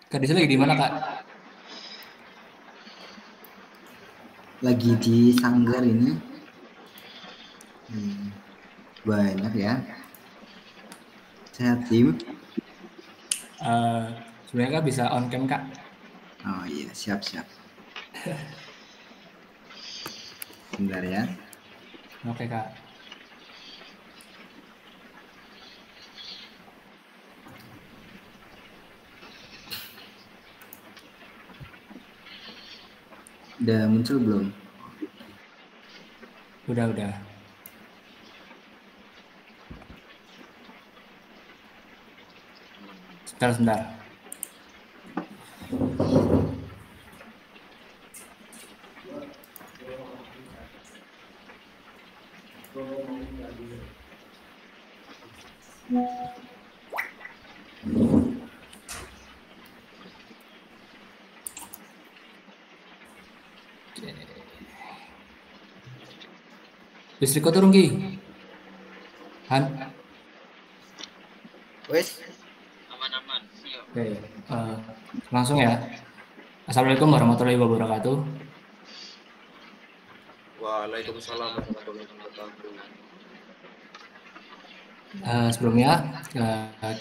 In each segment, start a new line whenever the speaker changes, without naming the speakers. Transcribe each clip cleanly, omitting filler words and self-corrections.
Kak Disa lagi di mana, Kak?
Lagi di Sanggar ini. Banyak ya. Sehat, tim.
Eh, Sebenarnya Kak bisa on cam, Kak.
Oh iya, siap-siap. Sebentar ya.
Oke, Kak.
Udah muncul belum?
Udah. Sebentar. Listrikku turun, Ki. Han?
Wes, aman-aman. Siap.
Oke, langsung ya. Assalamualaikum warahmatullahi wabarakatuh.
Waalaikumsalam warahmatullahi wabarakatuh.
Sebelumnya, eh,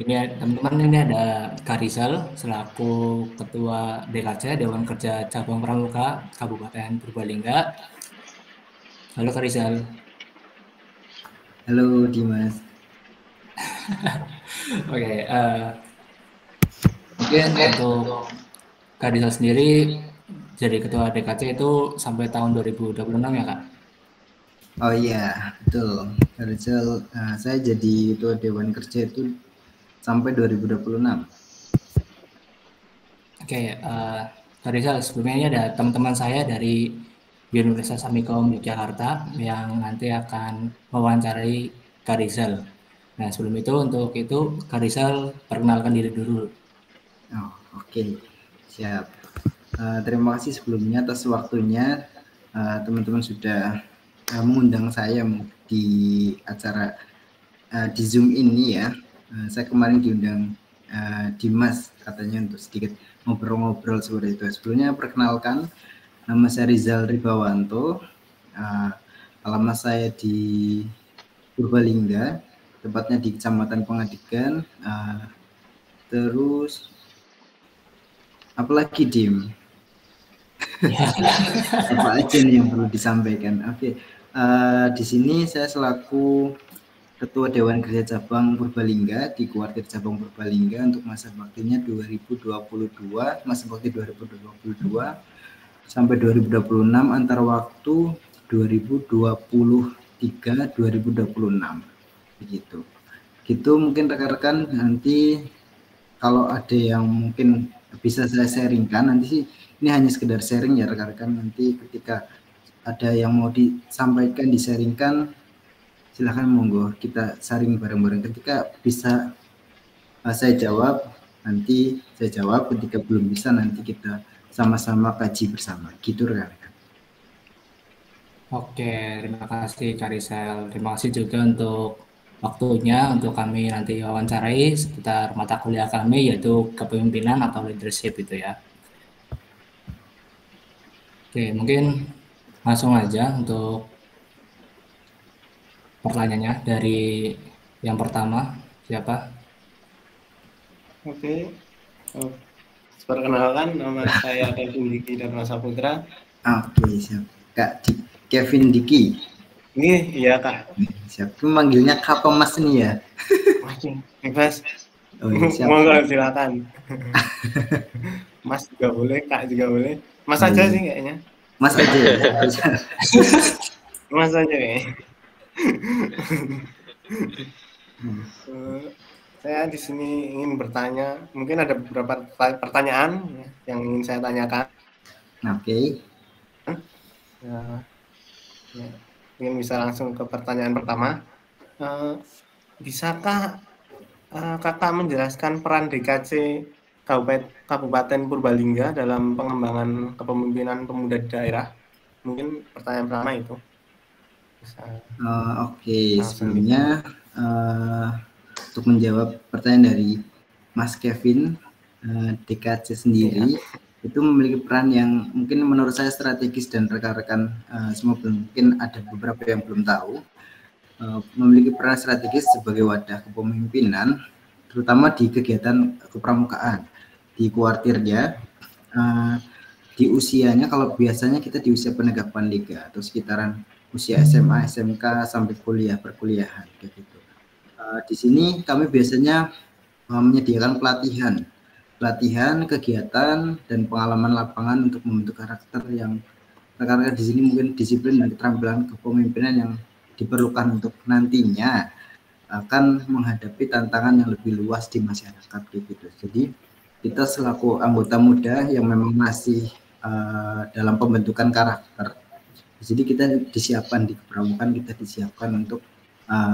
ini teman-teman, ini ada Kak Rizal selaku Ketua DKC Dewan Kerja Cabang Pramuka Kabupaten Purbalingga. Halo Kak Rizal.
Halo, Dimas.
Oke, mungkin untuk Kak Rizal sendiri jadi Ketua DKC itu sampai tahun 2026 ya, Kak?
Oh iya, betul. Rizal, saya jadi Ketua Dewan Kerja itu sampai 2026.
Oke, Kak Rizal, sebelumnya ini ada teman-teman saya dari Universitas Amikom Yogyakarta yang nanti akan mewawancarai Kak Rizal. Nah, sebelum itu, untuk itu, Kak Rizal perkenalkan diri dulu.
Oh, oke. Siap. Terima kasih sebelumnya atas waktunya. Teman-teman sudah mengundang saya di acara di Zoom ini ya. Saya kemarin diundang Dimas katanya untuk sedikit ngobrol-ngobrol seperti itu. Sebelumnya perkenalkan, nama saya Rizal Ribawanto. Alamat saya di Purbalingga, tepatnya di Kecamatan Pengadigan. Terus apalagi Dim?
Ya,
Apa aja nih yang perlu disampaikan? Oke, di sini saya selaku Ketua Dewan Kerja Cabang Purbalingga di Kuartir Cabang Purbalingga untuk masa baktinya 2022, masa bakti 2022 sampai 2026, antara waktu 2023-2026 begitu. Gitu mungkin rekan-rekan, nanti kalau ada yang mungkin bisa saya sharingkan, nanti sih ini hanya sekedar sharing ya rekan-rekan, nanti ketika ada yang mau disampaikan, disaringkan, silahkan monggo kita sharing bareng-bareng. Ketika bisa saya jawab, nanti saya jawab. Ketika belum bisa, nanti kita sama-sama kaji bersama. Gitu rekan-rekan.
oke, terima kasih Kak Rizal. Terima kasih juga untuk waktunya untuk kami nanti wawancarai seputar mata kuliah kami yaitu kepemimpinan atau leadership itu ya. Oke, mungkin langsung aja untuk pertanyaannya dari yang pertama, siapa?
Oke, oh, perkenalkan nama saya Kevin Diki Dharma Saputra.
Oke, siap. Kevin Diki.
Ini iya Kak.
Siap. Itu manggilnya Kak Mas nih ya.
Oke, bebas.
Oh iya, siap.
Monggo silakan. Mas juga boleh, Kak juga boleh. Mas aja sih kayaknya.
Mas aja ya.
Mas aja ya. Saya di sini ingin bertanya, mungkin ada beberapa pertanyaan yang ingin saya tanyakan.
Oke.
Ya, ingin bisa langsung ke pertanyaan pertama. Bisakah Kakak menjelaskan peran DKC Kabupaten Purbalingga dalam pengembangan kepemimpinan pemuda di daerah? Mungkin pertanyaan pertama itu.
Oke, sebelumnya untuk menjawab pertanyaan dari Mas Kevin, DKC sendiri itu memiliki peran yang mungkin menurut saya strategis dan rekan-rekan semua mungkin ada beberapa yang belum tahu, memiliki peran strategis sebagai wadah kepemimpinan terutama di kegiatan kepramukaan di kuartirnya, di usianya. Kalau biasanya kita di usia penegakan liga atau sekitaran usia SMA, SMK sampai kuliah, perkuliahan kayak gitu. Di sini kami biasanya menyediakan pelatihan, kegiatan dan pengalaman lapangan untuk membentuk karakter yang rekan-rekan di sini mungkin disiplin dan keterampilan kepemimpinan yang diperlukan untuk nantinya akan menghadapi tantangan yang lebih luas di masyarakat gitu. Jadi kita selaku anggota muda yang memang masih dalam pembentukan karakter, jadi kita disiapkan di kepramukaan, kita disiapkan untuk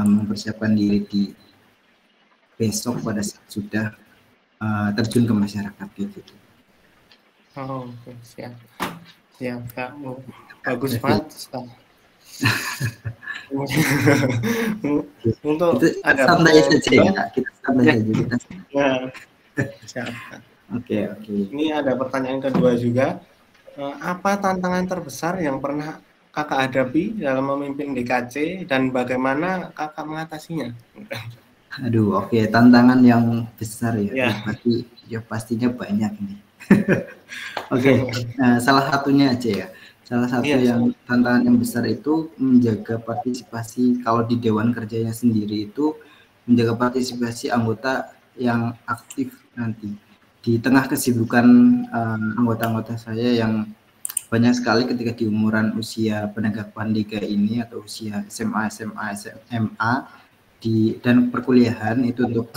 mempersiapkan diri di besok pada saat sudah terjun ke masyarakat gitu.
Oh, oke, siap. Siap, Kak. Bagus banget. Untuk
itu
ada
santai saja ya, Kak. Kita santai saja kita.
Ya. Siap.
Oke.
Ini ada pertanyaan kedua juga. Apa tantangan terbesar yang pernah Kakak hadapi dalam memimpin DKC dan bagaimana Kakak mengatasinya?
Aduh, oke. Tantangan yang besar ya.
Ya.
Pastinya banyak nih. Oke. Nah, salah satunya aja ya. Salah satu yang tantangan yang besar itu menjaga partisipasi. Kalau di Dewan Kerjanya sendiri itu menjaga partisipasi anggota yang aktif nanti. Di tengah kesibukan anggota-anggota saya yang banyak sekali ketika di umuran usia penegakan liga ini atau usia SMA, SMA dan perkuliahan itu untuk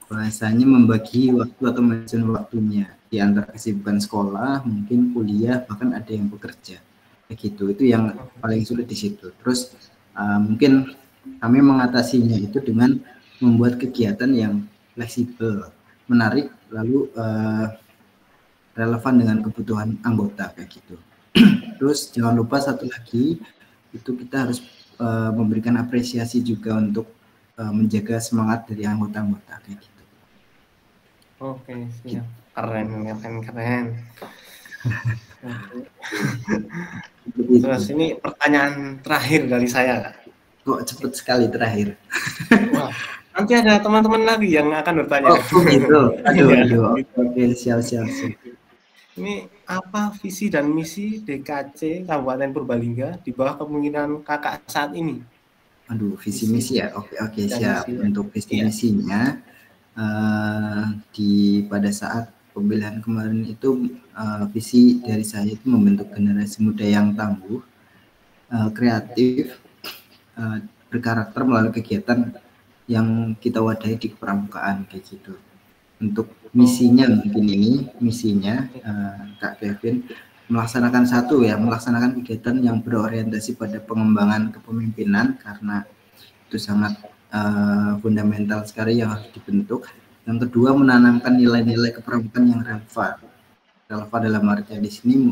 bahasanya membagi waktu atau manajemen waktunya di antara kesibukan sekolah, mungkin kuliah, bahkan ada yang bekerja kayak gitu. Itu yang paling sulit di situ. Terus mungkin kami mengatasinya itu dengan membuat kegiatan yang fleksibel, menarik, lalu relevan dengan kebutuhan anggota kayak gitu. Terus jangan lupa satu lagi, itu kita harus memberikan apresiasi juga untuk menjaga semangat dari anggota-anggota kayak gitu.
Oke, siap. Keren. Terus ini pertanyaan terakhir dari saya.
Kok cepet sekali terakhir?
Wah, nanti ada teman-teman lagi yang akan bertanya.
Oh gitu. Aduh. Oke, siap.
Ini apa visi dan misi DKC Kabupaten Purbalingga di bawah kepemimpinan Kakak saat ini?
Aduh, visi misi ya. Oke, siap. Untuk visi misinya pada saat pemilihan kemarin itu visi dari saya itu membentuk generasi muda yang tangguh, kreatif, berkarakter melalui kegiatan yang kita wadahi di kepramukaan kayak gitu. Untuk misinya Kak Kevin melaksanakan kegiatan yang berorientasi pada pengembangan kepemimpinan karena itu sangat fundamental sekali yang harus dibentuk. Yang kedua, menanamkan nilai-nilai kepramukaan yang relevan dalam artinya di sini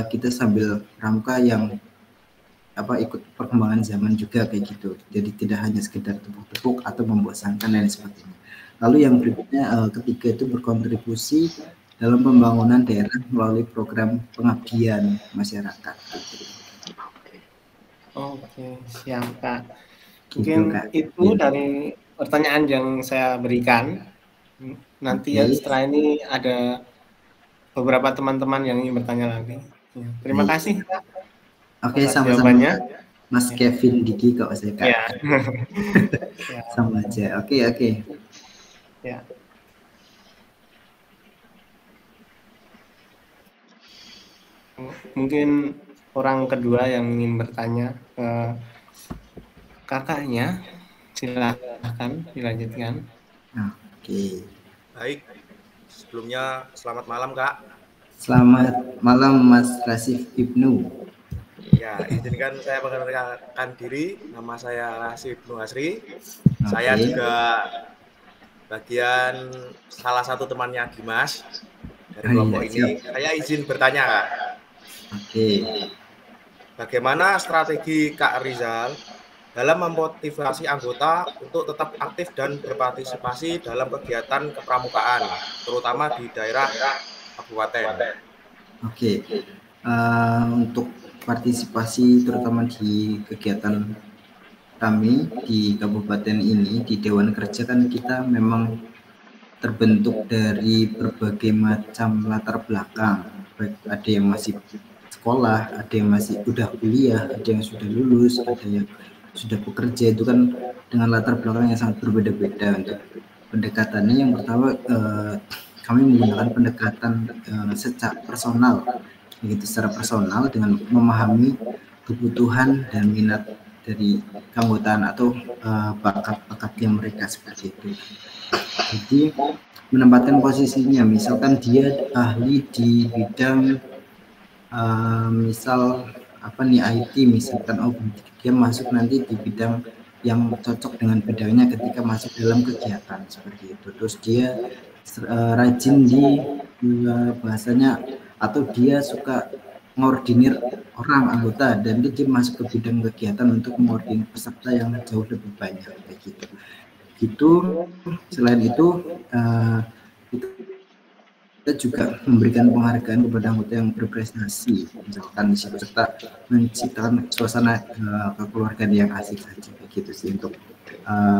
kita sambil pramuka yang ikut perkembangan zaman juga kayak gitu. Jadi tidak hanya sekedar tepuk-tepuk atau membosankan dan sebagainya. Lalu yang berikutnya ketiga itu berkontribusi dalam pembangunan daerah melalui program pengabdian masyarakat.
Oke, siap Kak. Mungkin itu dari pertanyaan yang saya berikan. Nanti ya setelah ini ada beberapa teman-teman yang ingin bertanya lagi. Terima kasih Kak.
Oke, sama-sama. Mas Kevin Diki kok saya Kak.
Ya.
Sama aja. Oke.
Ya. Mungkin orang kedua yang ingin bertanya ke kakaknya, silakan dilanjutkan.
Oke.
Baik, sebelumnya selamat malam Kak.
Selamat malam Mas Rasif Ibnu.
Ya, izinkan saya perkenalkan diri, nama saya Rasif Ibnu Asri. Saya juga bagian salah satu temannya Dimas dari kelompok ini. Saya izin bertanya Kak.
Oke.
Bagaimana strategi Kak Rizal dalam memotivasi anggota untuk tetap aktif dan berpartisipasi dalam kegiatan kepramukaan, terutama di daerah kabupaten.
Oke, untuk partisipasi terutama di kegiatan kami di kabupaten ini, di Dewan Kerja kan kita memang terbentuk dari berbagai macam latar belakang. Ada yang masih sekolah, ada yang masih udah kuliah, ada yang sudah lulus, ada yang sudah bekerja. Itu kan dengan latar belakang yang sangat berbeda-beda. Untuk pendekatannya yang pertama kami menggunakan pendekatan secara personal, begitu secara personal dengan memahami kebutuhan dan minat dari keanggotaan atau bakat-bakat yang mereka seperti itu. Jadi menempatkan posisinya, misalkan dia ahli di bidang misal apa nih IT, misalkan dia masuk nanti di bidang yang cocok dengan bidangnya ketika masuk dalam kegiatan seperti itu. Terus dia rajin di bahasanya, atau dia suka mengordinir orang anggota dan dia masuk ke bidang kegiatan untuk mengordinir peserta yang jauh lebih banyak kayak gitu. Selain itu kita juga memberikan penghargaan kepada anggota yang berprestasi, misalkan serta menciptakan suasana kekeluargaan yang asik saja begitu sih untuk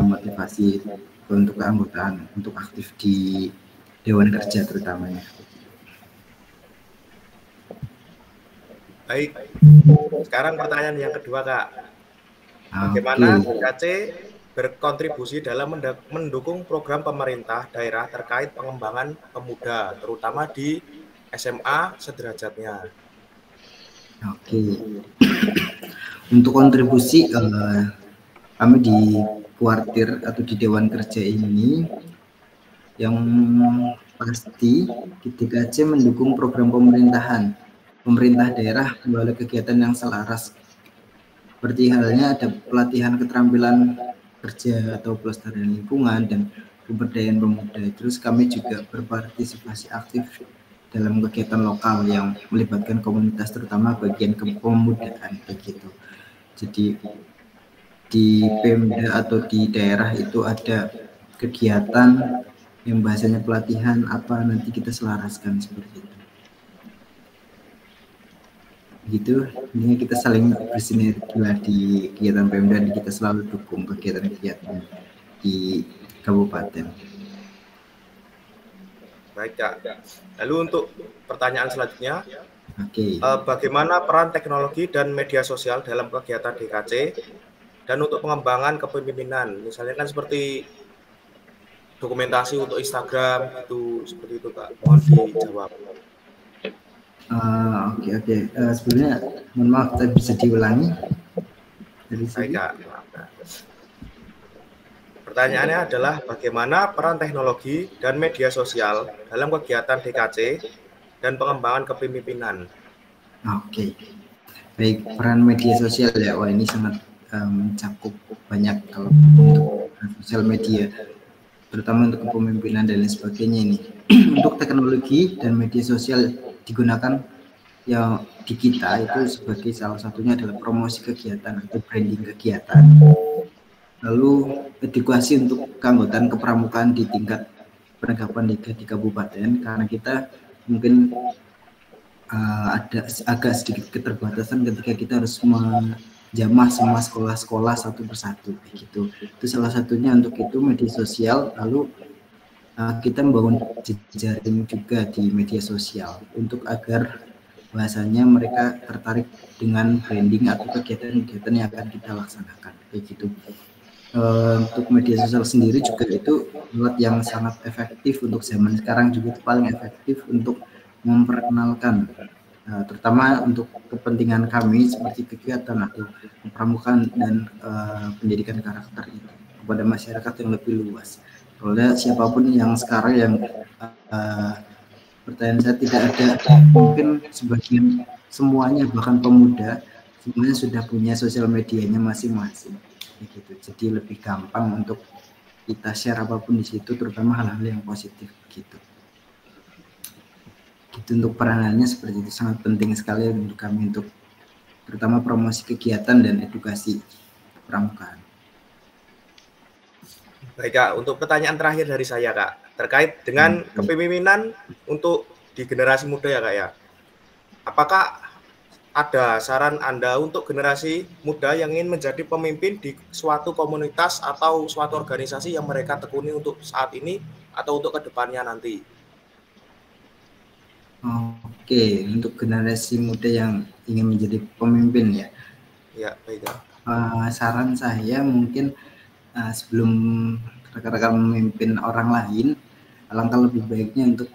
motivasi untuk keanggotaan untuk aktif di Dewan Kerja terutamanya.
Baik, sekarang pertanyaan yang kedua, Kak. Bagaimana DKC berkontribusi dalam mendukung program pemerintah daerah terkait pengembangan pemuda, terutama di SMA sederajatnya?
Oke. Untuk kontribusi kami di kuartir atau di Dewan Kerja ini, yang pasti DKC mendukung program pemerintah daerah melalui kegiatan yang selaras. Seperti halnya ada pelatihan keterampilan kerja atau pelestarian lingkungan dan pemberdayaan pemuda. Terus kami juga berpartisipasi aktif dalam kegiatan lokal yang melibatkan komunitas, terutama bagian kepemudaan begitu. Jadi di Pemda atau di daerah itu ada kegiatan yang bahasanya pelatihan apa, nanti kita selaraskan seperti itu. Gitu, ini kita saling bersinergi lah di kegiatan Pemda, dan kita selalu dukung kegiatan-kegiatan di kabupaten.
Baik, Kak. Lalu untuk pertanyaan selanjutnya,
bagaimana
peran teknologi dan media sosial dalam kegiatan DKC dan untuk pengembangan kepemimpinan? Misalnya kan seperti dokumentasi untuk Instagram itu, seperti itu, Kak. Mohon dijawab.
Oke. Sebenarnya mohon maaf, saya bisa diulangi dari sini.
Baik, Kak. Pertanyaannya adalah bagaimana peran teknologi dan media sosial dalam kegiatan DKC dan pengembangan kepemimpinan?
Oke. Baik, peran media sosial ya, wah ini sangat mencakup banyak kalau untuk sosial media, terutama untuk kepemimpinan dan lain sebagainya ini. Untuk teknologi dan media sosial digunakan yang di kita itu sebagai salah satunya adalah promosi kegiatan atau branding kegiatan, lalu edukasi untuk keanggotaan kepramukaan di tingkat penanggapan di kabupaten, karena kita mungkin ada agak sedikit keterbatasan ketika kita harus menjamah semua sekolah-sekolah satu persatu begitu. Itu salah satunya untuk itu media sosial, lalu kita membangun jejaring juga di media sosial untuk agar bahasanya mereka tertarik dengan branding atau kegiatan-kegiatan yang akan kita laksanakan kayak gitu. Untuk media sosial sendiri juga itu alat yang sangat efektif untuk zaman sekarang, juga itu paling efektif untuk memperkenalkan terutama untuk kepentingan kami seperti kegiatan atau kepramukaan dan pendidikan karakter itu kepada masyarakat yang lebih luas. Oleh siapapun yang sekarang yang pertanyaan saya tidak ada, mungkin sebagian semuanya bahkan pemuda semuanya sudah punya sosial medianya masing-masing gitu. Jadi lebih gampang untuk kita share apapun di situ, terutama hal-hal yang positif gitu. Gitu untuk peranannya seperti itu, sangat penting sekali untuk kami untuk terutama promosi kegiatan dan edukasi kepramukaan.
Baik Kak, untuk pertanyaan terakhir dari saya Kak, terkait dengan kepemimpinan untuk di generasi muda ya Kak ya. Apakah ada saran Anda untuk generasi muda yang ingin menjadi pemimpin di suatu komunitas atau suatu organisasi yang mereka tekuni untuk saat ini atau untuk kedepannya nanti?
Oke, untuk generasi muda yang ingin menjadi pemimpin ya.
Ya, baik Kak.
Saran saya mungkin sebelum rekan-rekan memimpin orang lain, alangkah lebih baiknya untuk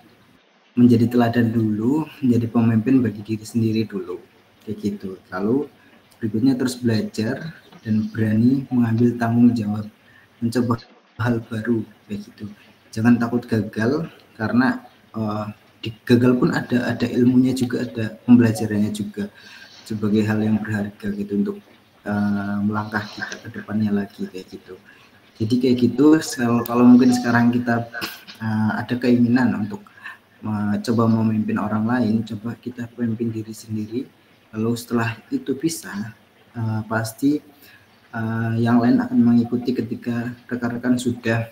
menjadi teladan dulu, menjadi pemimpin bagi diri sendiri dulu, kayak gitu. Lalu berikutnya terus belajar dan berani mengambil tanggung jawab, mencoba hal baru, kayak gitu. Jangan takut gagal, karena di gagal pun ada ilmunya juga, ada pembelajarannya juga sebagai hal yang berharga gitu untuk melangkah kita ke depannya lagi, kayak gitu. Jadi kayak gitu, kalau mungkin sekarang kita ada keinginan untuk coba memimpin orang lain, coba kita memimpin diri sendiri. Lalu setelah itu bisa, pasti yang lain akan mengikuti ketika rekan-rekan sudah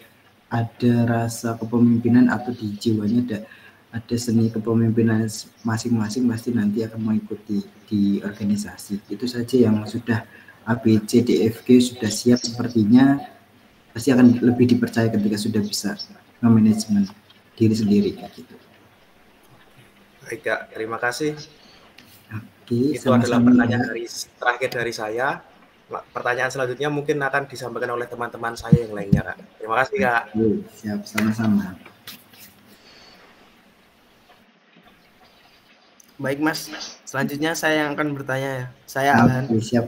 ada rasa kepemimpinan atau di jiwanya ada seni kepemimpinan masing-masing, pasti nanti akan mengikuti di organisasi. Itu saja yang sudah ABCDFG sudah siap, sepertinya pasti akan lebih dipercaya ketika sudah bisa memanajemen diri sendiri kayak gitu.
Baik Kak, terima kasih.
Oke,
itu adalah pertanyaan terakhir dari saya. Pertanyaan selanjutnya mungkin akan disampaikan oleh teman-teman saya yang lainnya Kak. Terima kasih Kak.
Siap, sama-sama.
Baik Mas, selanjutnya saya yang akan bertanya ya. Saya Alhan.
Siap,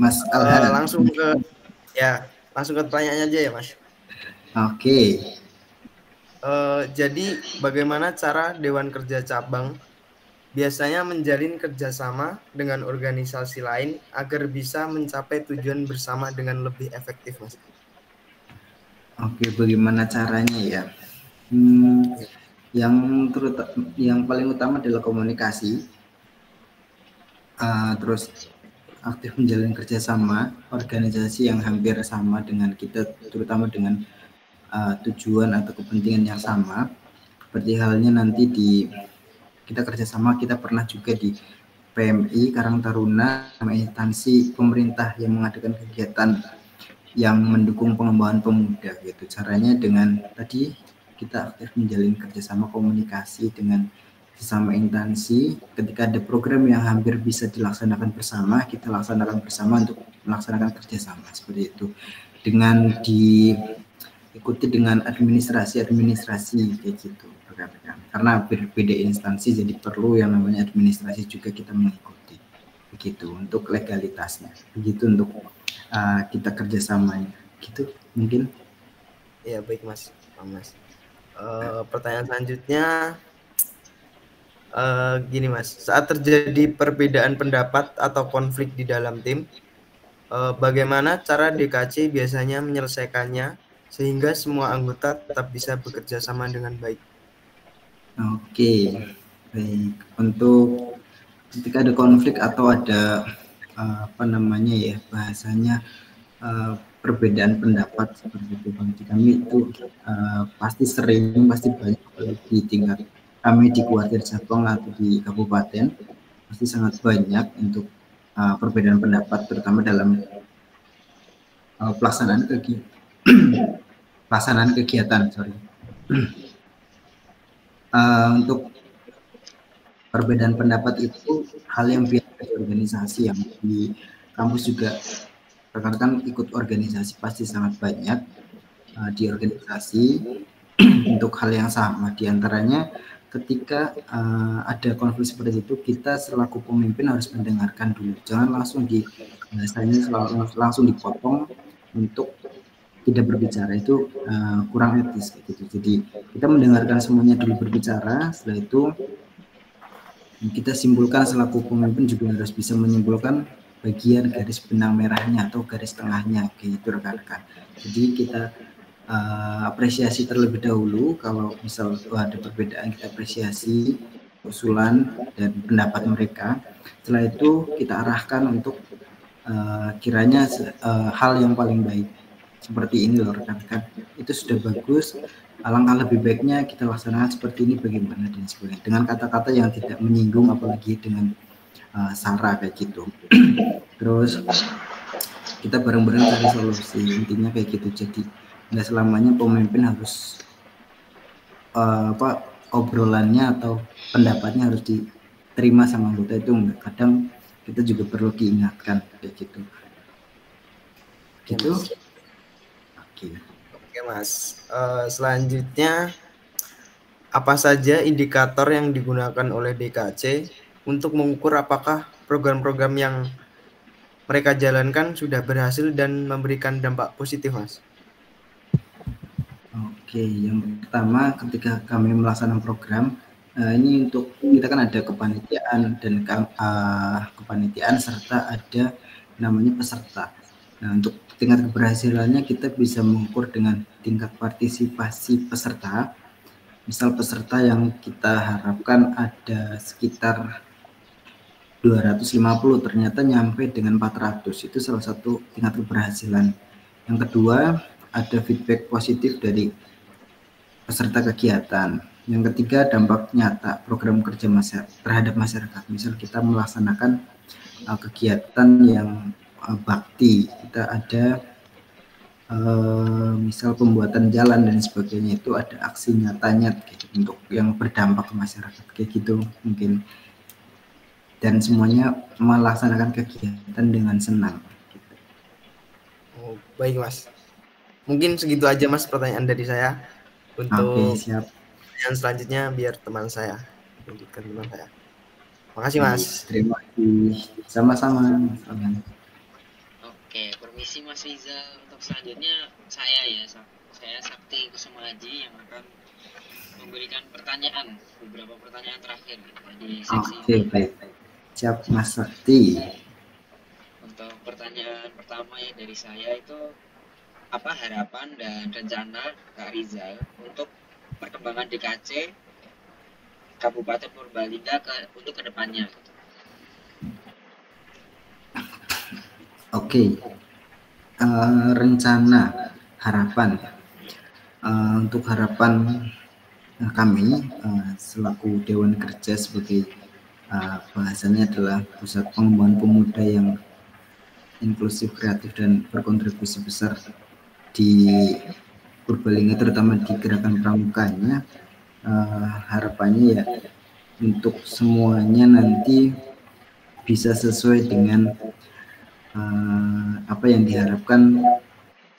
Mas Alhan.
Langsung ke pertanyaannya aja ya Mas.
Oke.
Jadi bagaimana cara Dewan Kerja Cabang biasanya menjalin kerjasama dengan organisasi lain agar bisa mencapai tujuan bersama dengan lebih efektif, Mas?
Oke, bagaimana caranya ya? Yang paling utama adalah komunikasi. Terus aktif menjalin kerjasama organisasi yang hampir sama dengan kita, terutama dengan tujuan atau kepentingan yang sama. Seperti halnya nanti kita kerjasama, kita pernah juga di PMI Karang Taruna, sama instansi pemerintah yang mengadakan kegiatan yang mendukung pengembangan pemuda gitu. Caranya dengan tadi kita aktif menjalin kerjasama komunikasi dengan sesama instansi. Ketika ada program yang hampir bisa dilaksanakan bersama, kita laksanakan bersama untuk melaksanakan kerjasama seperti itu. Dengan diikuti dengan administrasi kayak gitu. Karena berbeda instansi, jadi perlu yang namanya administrasi juga kita mengikuti, begitu untuk legalitasnya, begitu untuk kita kerjasamanya, gitu mungkin.
Ya baik Mas. Pertanyaan selanjutnya, gini Mas, saat terjadi perbedaan pendapat atau konflik di dalam tim, bagaimana cara DKC biasanya menyelesaikannya sehingga semua anggota tetap bisa bekerja sama dengan baik?
Oke, baik. Untuk ketika ada konflik atau ada bahasanya perbedaan pendapat seperti itu, bagi kami itu pasti banyak di tingkat kami di kuartir cabang atau di kabupaten, pasti sangat banyak untuk perbedaan pendapat, terutama dalam pelaksanaan kegiatan. Untuk perbedaan pendapat itu hal yang biasa di organisasi, yang di kampus juga rekan-rekan ikut organisasi pasti sangat banyak di organisasi untuk hal yang sama. Di antaranya ketika ada konflik seperti itu, kita selaku pemimpin harus mendengarkan dulu, jangan langsung langsung dipotong untuk tidak berbicara, itu kurang etis gitu. Jadi kita mendengarkan semuanya dulu berbicara, setelah itu kita simpulkan, selaku pemimpin juga harus bisa menyimpulkan bagian garis benang merahnya atau garis tengahnya kayak gitu rekan-rekan. Jadi kita apresiasi terlebih dahulu, kalau misal ada perbedaan kita apresiasi usulan dan pendapat mereka. Setelah itu kita arahkan untuk kiranya hal yang paling baik seperti ini loh rekan-rekan, itu sudah bagus, alangkah lebih baiknya kita laksanakan seperti ini bagaimana dan sebagainya, dengan kata-kata yang tidak menyinggung apalagi dengan sara kayak gitu. Terus kita bareng-bareng cari solusi, intinya kayak gitu. Jadi nggak selamanya pemimpin harus obrolannya atau pendapatnya harus diterima sama anggota, itu enggak. Kadang kita juga perlu diingatkan kayak gitu. Gitu.
Oke Mas. Selanjutnya, apa saja indikator yang digunakan oleh DKC untuk mengukur apakah program-program yang mereka jalankan sudah berhasil dan memberikan dampak positif, Mas?
Oke, yang pertama ketika kami melaksanakan program, ini untuk kita kan ada kepanitiaan dan kepanitiaan serta ada namanya peserta. Nah, untuk tingkat keberhasilannya kita bisa mengukur dengan tingkat partisipasi peserta. Misal peserta yang kita harapkan ada sekitar 250, ternyata nyampe dengan 400, itu salah satu tingkat keberhasilan. Yang kedua, ada feedback positif dari peserta kegiatan. Yang ketiga, dampak nyata program kerja terhadap masyarakat. Misal kita melaksanakan kegiatan yang bakti, kita ada misal pembuatan jalan dan sebagainya, itu ada aksi nyatanya gitu, untuk yang berdampak ke masyarakat kayak gitu mungkin, dan semuanya melaksanakan kegiatan dengan senang gitu.
Oh, baik Mas, mungkin segitu aja Mas pertanyaan dari saya. Untuk
siap.
Yang selanjutnya biar teman saya lanjutkan. Makasih Mas.
Terima kasih, sama-sama.
Oke, permisi Mas Rizal. Untuk selanjutnya saya Sakti Kusumaji yang akan memberikan beberapa pertanyaan terakhir di seksi ini.
Baik. Siap Mas Sakti.
Untuk pertanyaan pertama dari saya itu, apa harapan dan rencana Kak Rizal untuk perkembangan DKC Kabupaten Purbalingga untuk kedepannya?
Oke. Rencana harapan untuk harapan kami selaku Dewan Kerja sebagai bahasannya adalah pusat pengembangan pemuda yang inklusif, kreatif, dan berkontribusi besar di Purbalingga, terutama di gerakan pramukanya. Harapannya ya untuk semuanya nanti bisa sesuai dengan apa yang diharapkan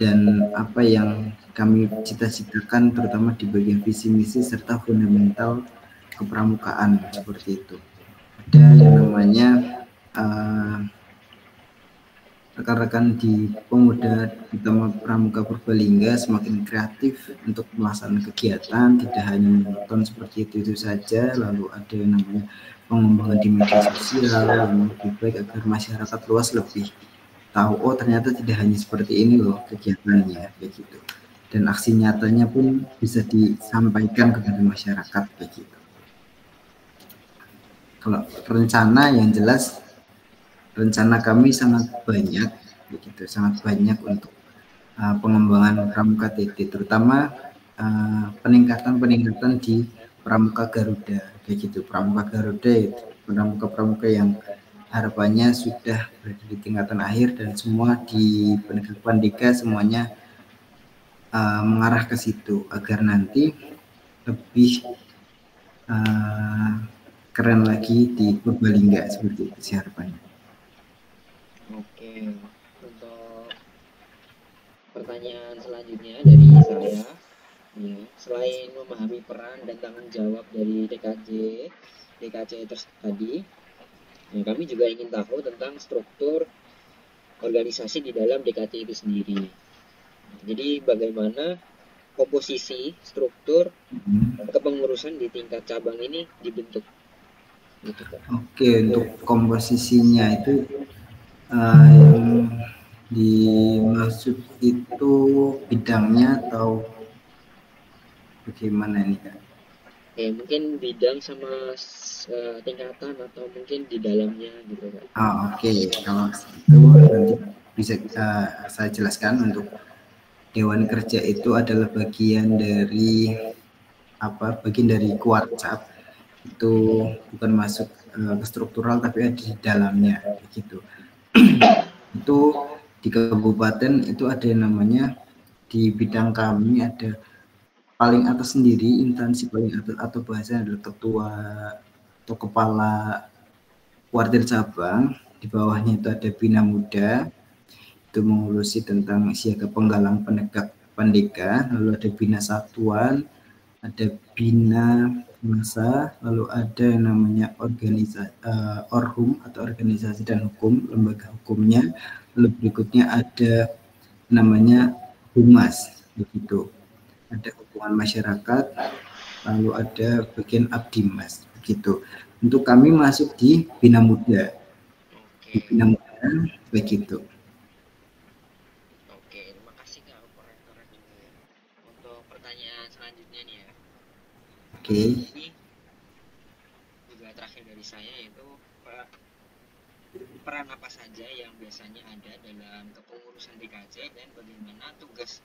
dan apa yang kami cita-citakan, terutama di bagian visi misi serta fundamental kepramukaan seperti itu. Ada yang namanya rekan-rekan di pemuda utama Pramuka Purbalingga semakin kreatif untuk melaksanakan kegiatan, tidak hanya menonton seperti itu saja. Lalu ada yang namanya pengembangan di media sosial yang lebih baik agar masyarakat luas lebih tahu, oh ternyata tidak hanya seperti ini loh kegiatannya kayak gitu, dan aksi nyatanya pun bisa disampaikan kepada masyarakat kayak gitu. Kalau rencana yang jelas, rencana kami sangat banyak begitu, sangat banyak untuk pengembangan Pramuka TT, terutama peningkatan di Pramuka Garuda kayak gitu. Pramuka Garuda itu pramuka yang harapannya sudah berada di tingkatan akhir dan semua di penegak Pandega semuanya mengarah ke situ agar nanti lebih keren lagi di Purbalingga, seperti itu sih harapannya.
Oke, untuk pertanyaan selanjutnya dari saya, ya, selain memahami peran dan tanggung jawab dari DKC tadi, ya, kami juga ingin tahu tentang struktur organisasi di dalam DKC itu sendiri. Jadi bagaimana komposisi struktur kepengurusan di tingkat cabang ini dibentuk? Gitu, Pak.
Oke, untuk komposisinya itu yang dimaksud itu bidangnya atau bagaimana ini Kak?
Oke, mungkin bidang sama tingkatan atau mungkin di dalamnya gitu Kak.
Oke. Kalau itu nanti bisa saya jelaskan. Untuk Dewan Kerja itu adalah bagian dari Kuarcap. Itu bukan masuk ke struktural tapi ada di dalamnya begitu. Itu di kabupaten itu ada yang namanya, di bidang kami ada paling atas sendiri, instansi paling atas atau bahasanya adalah ketua atau kepala kuartir cabang. Di bawahnya itu ada Bina Muda, itu mengurusi tentang siaga penggalang penegak pendeka. Lalu ada Bina Satuan, ada Bina Masa, lalu ada yang namanya Orhum atau organisasi dan hukum, lembaga hukumnya. Lalu berikutnya ada namanya Humas, begitu. Ada hubungan masyarakat, lalu ada bagian Abdimas, begitu. Untuk kami masuk di Bina Muda. Di Bina Muda, begitu.
Oke, terima kasih Kak operator juga. Untuk pertanyaan selanjutnya nih ya.
Oke.
Ini juga terakhir dari saya, yaitu peran apa saja yang biasanya ada dalam kepengurusan DKJ dan bagaimana tugas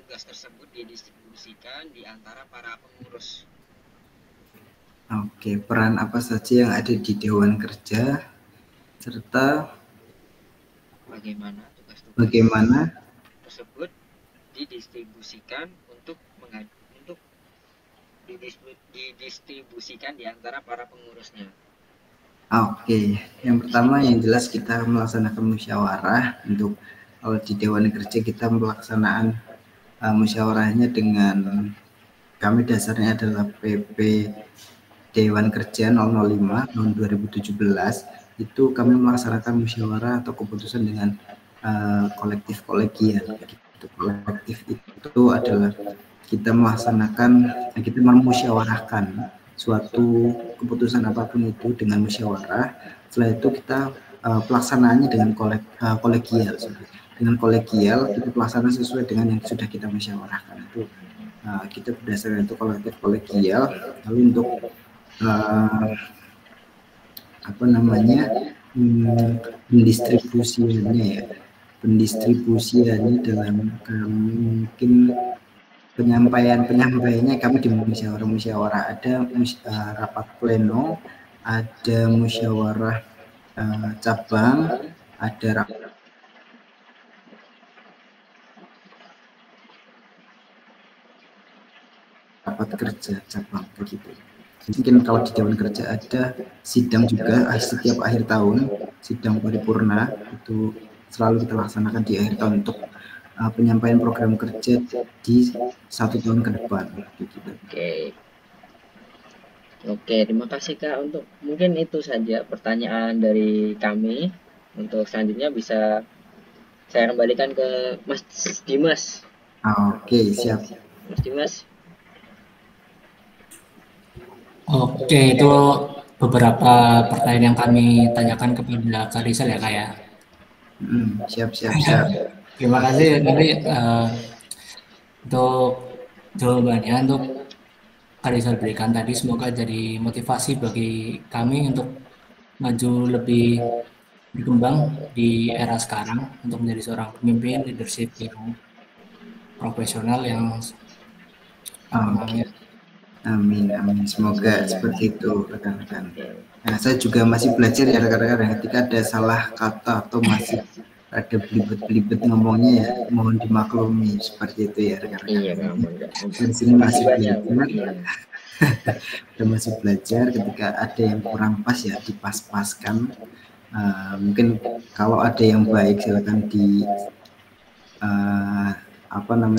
tersebut didistribusikan di antara para pengurus.
Oke, peran apa saja yang ada di Dewan Kerja serta
bagaimana tugas-tugas tersebut didistribusikan didistribusikan di antara para pengurusnya.
Oke, yang pertama yang jelas kita melaksanakan musyawarah. Untuk kalau di Dewan Kerja kita melaksanaan musyawarahnya dengan, kami dasarnya adalah PP Dewan Kerja 005 tahun 2017. Itu kami melaksanakan musyawarah atau keputusan dengan kolektif kolegial. Kolektif itu adalah kita memusyawarahkan suatu keputusan apapun itu dengan musyawarah. Setelah itu kita pelaksanaannya dengan kolegial. Dengan kolegial kita pelaksana sesuai dengan yang sudah kita musyawarahkan. Itu kita berdasarkan itu kolektif kolegial. Lalu untuk pendistribusiannya dalam kami mungkin penyampaiannya kami di musyawarah ada rapat pleno, ada musyawarah cabang, ada rapat kerja cabang, begitu. Mungkin kalau di Dewan Kerja ada sidang juga setiap akhir tahun, sidang paripurna itu selalu kita laksanakan di akhir tahun untuk penyampaian program kerja di 1 tahun ke depan. Gitu.
Oke, terima kasih Kak. Untuk mungkin itu saja pertanyaan dari kami. Untuk selanjutnya bisa saya kembalikan ke Mas Dimas.
Oke, siap.
Mas Dimas.
Oke, itu beberapa pertanyaan yang kami tanyakan kepada Kak Rizal ya Kak ya.
Siap.
Terima kasih nanti untuk jawabannya untuk Kak Rizal berikan tadi. Semoga jadi motivasi bagi kami untuk maju lebih berkembang di era sekarang untuk menjadi seorang pemimpin leadership yang profesional yang
Amin. Semoga seperti itu rekan-rekan. Nah, saya juga masih belajar ya rekan-rekan. Ketika ada salah kata atau masih ada belibet ngomongnya ya, mohon dimaklumi seperti itu ya rekan-rekan.
Iya,
di sini masih belajar. Masih belajar. Ketika ada yang kurang pas ya dipas-paskan. Mungkin kalau ada yang baik silakan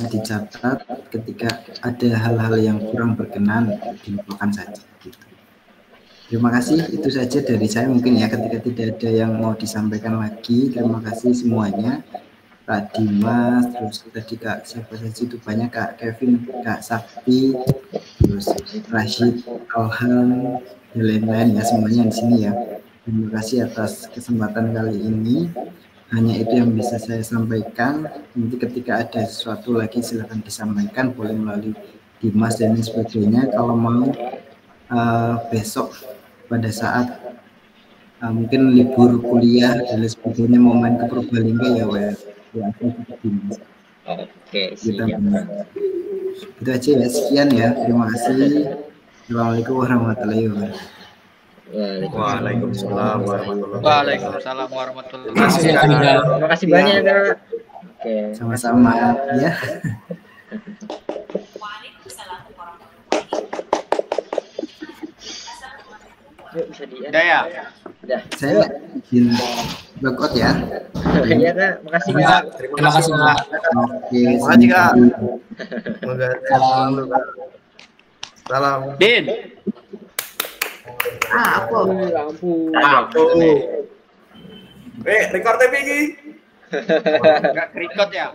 dicatat. Ketika ada hal-hal yang kurang berkenan dilupakan saja gitu. Terima kasih, itu saja dari saya mungkin ya. Ketika tidak ada yang mau disampaikan lagi, terima kasih semuanya. Kak Dimas, terus tadi Kak siapa saja itu banyak, Kak Kevin, Kak Sakti, terus Rashid, Alhan, dan lain-lain ya, semuanya di sini ya. Terima kasih atas kesempatan kali ini. Hanya itu yang bisa saya sampaikan. Nanti ketika ada sesuatu lagi silakan disampaikan, boleh melalui Dimas dan lain sebagainya. Kalau mau besok pada saat mungkin libur kuliah dan lain sebagainya mau main ke Purbalingga ya
Oke,
kita
siap.
itu aja ya, sekian ya, terima kasih. Assalamualaikum warahmatullahi wabarakatuh.
Waalaikumsalam warahmatullahi wabarakatuh.
Waalaikumsalam warahmatullahi
Terima kasih, Kak
wabarakatuh.
Rizal.
Terima kasih banyak Kak. Oke.
Sama-sama ya.
Yuk, bisa di
Udah ya?
Udah.
Saya izin logout ya.
Iya Kak, makasih
Ya,
Kak.
terima kasih, Kak.
Oke,
Makasih, Kak.
sampai
Semoga
Salam.
salam.
Din.
Lampu.
Record TV iki.
Enggak record ya?